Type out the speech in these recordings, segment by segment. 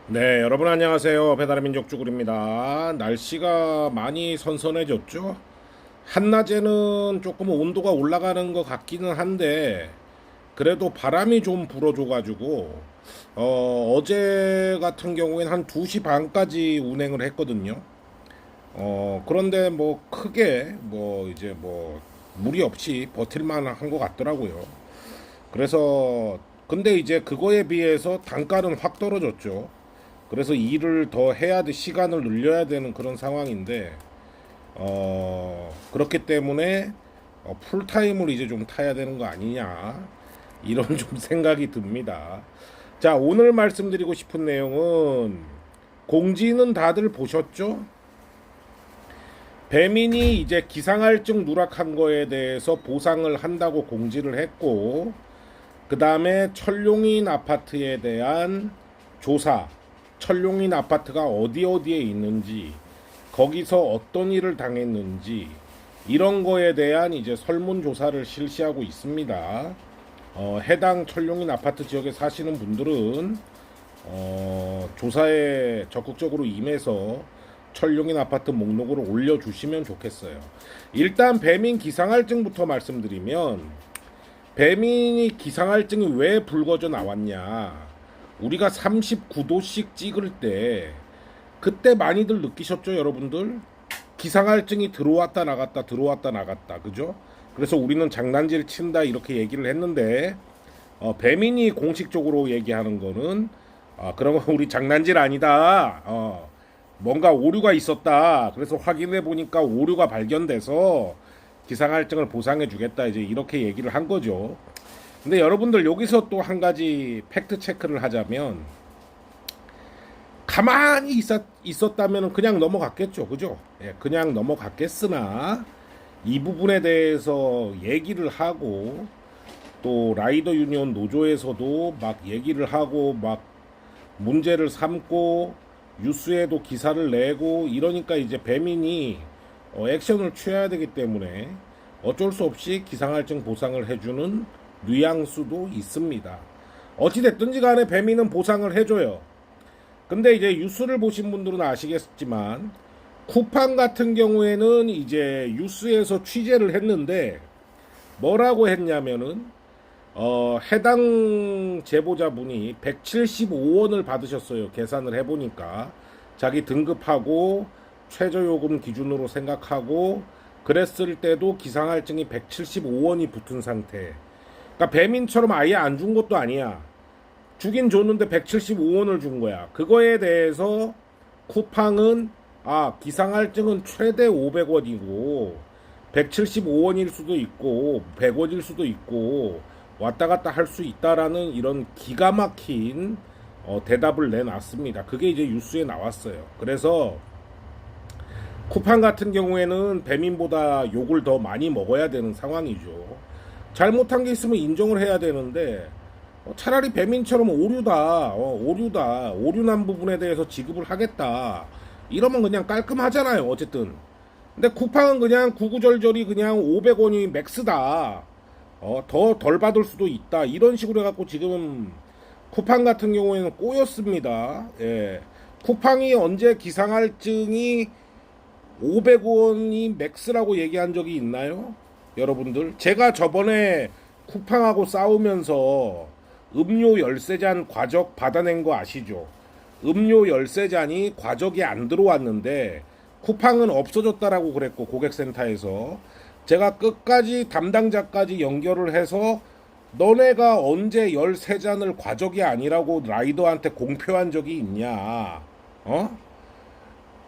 네, 여러분 안녕하세요. 배달의 민족 쭈구리입니다. 날씨가 많이 선선해졌죠? 한낮에는 조금 온도가 올라가는 것 같기는 한데 그래도 바람이 좀 불어줘가지고 어제 같은 경우에는 한 2시 반까지 운행을 했거든요. 그런데 뭐 크게 뭐 이제 뭐 무리 없이 버틸만 한 것 같더라고요. 그래서 근데 이제 그거에 비해서 단가는 확 떨어졌죠. 그래서 일을 더 해야 돼, 시간을 늘려야 되는 그런 상황인데, 그렇기 때문에, 풀타임을 이제 좀 타야 되는 거 아니냐, 이런 좀 생각이 듭니다. 자, 오늘 말씀드리고 싶은 내용은, 공지는 다들 보셨죠? 배민이 이제 기상할증 누락한 거에 대해서 보상을 한다고 공지를 했고, 그 다음에 철용인 아파트에 대한 조사, 철용인 아파트가 어디 어디에 있는지, 거기서 어떤 일을 당했는지, 이런 거에 대한 이제 설문조사를 실시하고 있습니다. 해당 철용인 아파트 지역에 사시는 분들은 조사에 적극적으로 임해서 철용인 아파트 목록으로 올려주시면 좋겠어요. 일단 배민 기상할증부터 말씀드리면, 배민이 기상할증이 왜 불거져 나왔냐. 우리가 39도씩 찍을 때 그때 많이들 느끼셨죠, 여러분들? 기상할증이 들어왔다 나갔다 들어왔다 나갔다, 그죠? 그래서 우리는 장난질 친다 이렇게 얘기를 했는데 배민이 공식적으로 얘기하는 거는 그러면 우리 장난질 아니다. 뭔가 오류가 있었다. 그래서 확인해 보니까 오류가 발견돼서 기상할증을 보상해 주겠다, 이제 이렇게 얘기를 한 거죠. 근데 여러분들 여기서 또 한 가지 팩트 체크를 하자면, 가만히 있었다면 그냥 넘어갔겠죠, 그죠? 예, 그냥 넘어갔겠으나 이 부분에 대해서 얘기를 하고, 또 라이더 유니온 노조에서도 막 얘기를 하고 막 문제를 삼고 뉴스에도 기사를 내고 이러니까 이제 배민이 액션을 취해야 되기 때문에 어쩔 수 없이 기상할증 보상을 해주는 뉘앙스도 있습니다. 어찌됐든지 간에 배민은 보상을 해줘요. 근데 이제 뉴스를 보신 분들은 아시겠지만 쿠팡 같은 경우에는 이제 뉴스에서 취재를 했는데 뭐라고 했냐면은 해당 제보자분이 175원을 받으셨어요. 계산을 해보니까 자기 등급하고 최저요금 기준으로 생각하고 그랬을 때도 기상할증이 175원이 붙은 상태. 그러니까 배민처럼 아예 안 준 것도 아니야. 주긴 줬는데 175원을 준 거야. 그거에 대해서 쿠팡은 기상할증은 최대 500원이고 175원일 수도 있고 100원일 수도 있고 왔다 갔다 할 수 있다라는 이런 기가 막힌 대답을 내놨습니다. 그게 이제 뉴스에 나왔어요. 그래서 쿠팡 같은 경우에는 배민보다 욕을 더 많이 먹어야 되는 상황이죠. 잘못한 게 있으면 인정을 해야 되는데 차라리 배민처럼 오류난 부분에 대해서 지급을 하겠다 이러면 그냥 깔끔하잖아요, 어쨌든. 근데 쿠팡은 그냥 구구절절이 그냥 500원이 맥스다, 더 덜 받을 수도 있다, 이런 식으로 해갖고 지금 쿠팡 같은 경우에는 꼬였습니다. 예. 쿠팡이 언제 기상할증이 500원이 맥스라고 얘기한 적이 있나요? 여러분들, 제가 저번에 쿠팡하고 싸우면서 음료 13잔 과적 받아낸 거 아시죠? 음료 13잔이 과적이 안 들어왔는데 쿠팡은 없어졌다라고 그랬고, 고객센터에서 제가 끝까지 담당자까지 연결을 해서 너네가 언제 13잔을 과적이 아니라고 라이더한테 공표한 적이 있냐?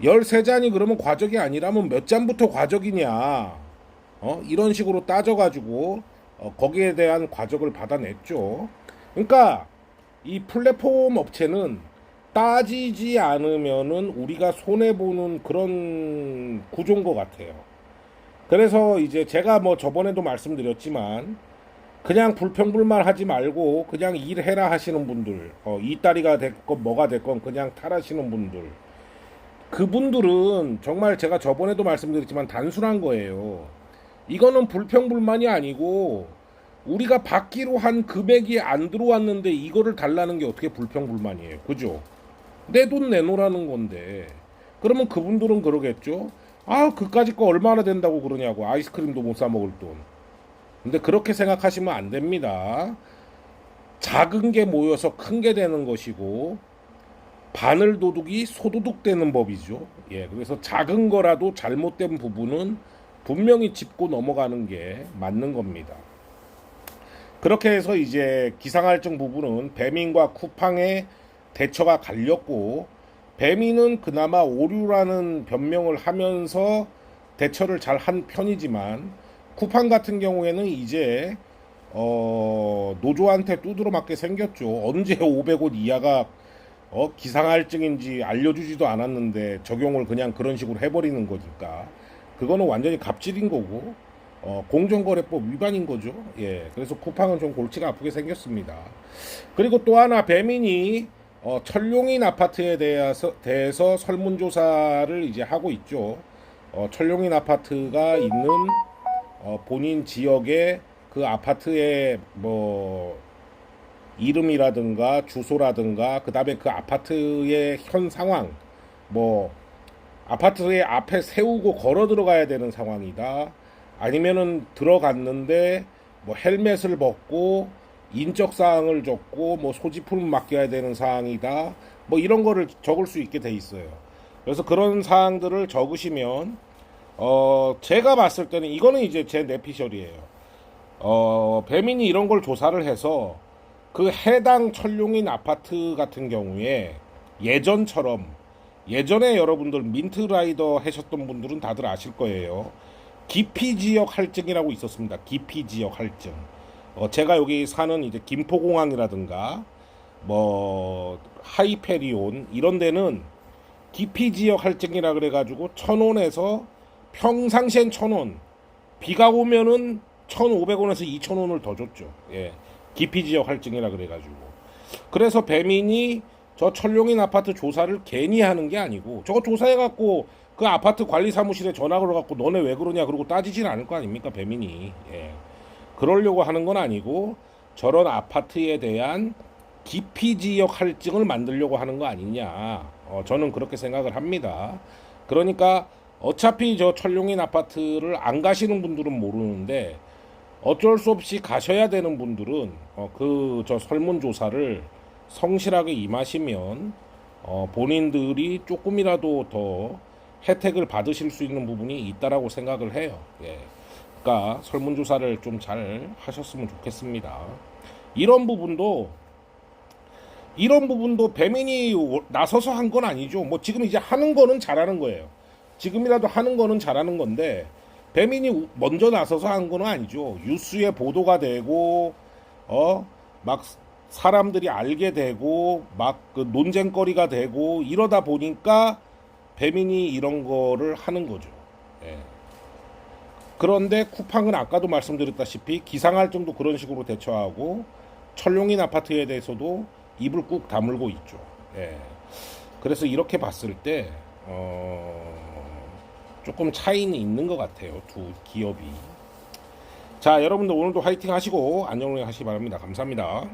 13잔이 그러면 과적이 아니라면 몇 잔부터 과적이냐? 이런 식으로 따져가지고 거기에 대한 과적을 받아냈죠. 그러니까 이 플랫폼 업체는 따지지 않으면은 우리가 손해보는 그런 구조인 것 같아요. 그래서 이제 제가 뭐 저번에도 말씀드렸지만 그냥 불평불만 하지 말고 그냥 일해라 하시는 분들, 이따리가 됐건 뭐가 됐건 그냥 탈하시는 분들, 그분들은 정말 제가 저번에도 말씀드렸지만 단순한 거예요. 이거는 불평불만이 아니고 우리가 받기로 한 금액이 안 들어왔는데 이거를 달라는 게 어떻게 불평불만이에요, 그죠? 내 돈 내놓으라는 건데. 그러면 그분들은 그러겠죠. 아, 그까짓 거 얼마나 된다고 그러냐고. 아이스크림도 못 사 먹을 돈. 근데 그렇게 생각하시면 안 됩니다. 작은 게 모여서 큰 게 되는 것이고, 바늘 도둑이 소도둑 되는 법이죠. 예, 그래서 작은 거라도 잘못된 부분은 분명히 짚고 넘어가는 게 맞는 겁니다. 그렇게 해서 이제 기상할증 부분은 배민과 쿠팡의 대처가 갈렸고, 배민은 그나마 오류라는 변명을 하면서 대처를 잘 한 편이지만, 쿠팡 같은 경우에는 이제 노조한테 두드러 맞게 생겼죠. 언제 500원 이하가 기상할증인지 알려주지도 않았는데 적용을 그냥 그런 식으로 해버리는 거니까 그거는 완전히 갑질인 거고 공정거래법 위반인 거죠. 예, 그래서 쿠팡은 좀 골치가 아프게 생겼습니다. 그리고 또 하나 배민이 철룡인 아파트에 대해서 설문조사를 이제 하고 있죠. 철룡인 아파트가 있는 본인 지역에 그 아파트의 뭐 이름이라든가 주소라든가 그다음에 그 아파트의 현 상황, 뭐 아파트의 앞에 세우고 걸어 들어가야 되는 상황이다, 아니면은 들어갔는데 뭐 헬멧을 벗고 인적 사항을 적고 뭐 소지품을 맡겨야 되는 사항이다, 뭐 이런 거를 적을 수 있게 돼 있어요. 그래서 그런 사항들을 적으시면 제가 봤을 때는 이거는 이제 제 내피셜이에요. 배민이 이런 걸 조사를 해서 그 해당 철룡인 아파트 같은 경우에 예전처럼, 예전에 여러분들 민트라이더 하셨던 분들은 다들 아실 거예요. 기피지역 할증이라고 있었습니다. 기피지역 할증. 제가 여기 사는 이제 김포공항이라든가 뭐 하이페리온 이런 데는 기피지역 할증이라 그래가지고 1,000원에서 평상시엔 1,000원, 비가 오면은 1,500원에서 2,000원을 더 줬죠. 예. 기피지역 할증이라 그래가지고. 그래서 배민이 저 철룡인 아파트 조사를 괜히 하는 게 아니고, 저거 조사해갖고 그 아파트 관리 사무실에 전화 걸어갖고 너네 왜 그러냐 그러고 따지진 않을 거 아닙니까, 배민이. 예. 그러려고 하는 건 아니고 저런 아파트에 대한 기피지역 할증을 만들려고 하는 거 아니냐. 저는 그렇게 생각을 합니다. 그러니까 어차피 저 철룡인 아파트를 안 가시는 분들은 모르는데 어쩔 수 없이 가셔야 되는 분들은 그 저 설문조사를 성실하게 임하시면 본인들이 조금이라도 더 혜택을 받으실 수 있는 부분이 있다라고 생각을 해요. 예. 그러니까 설문조사를 좀 잘 하셨으면 좋겠습니다. 이런 부분도 배민이 나서서 한 건 아니죠. 뭐 지금 이제 하는 거는 잘하는 거예요. 지금이라도 하는 거는 잘하는 건데 배민이 먼저 나서서 한 건 아니죠. 뉴스에 보도가 되고 막 사람들이 알게 되고 막 그 논쟁거리가 되고 이러다 보니까 배민이 이런 거를 하는 거죠. 예. 그런데 쿠팡은 아까도 말씀드렸다시피 기상할증도 그런 식으로 대처하고 철룡인 아파트에 대해서도 입을 꾹 다물고 있죠. 예. 그래서 이렇게 봤을 때 조금 차이는 있는 것 같아요, 두 기업이. 자, 여러분들 오늘도 화이팅 하시고 안녕히 하시기 바랍니다. 감사합니다.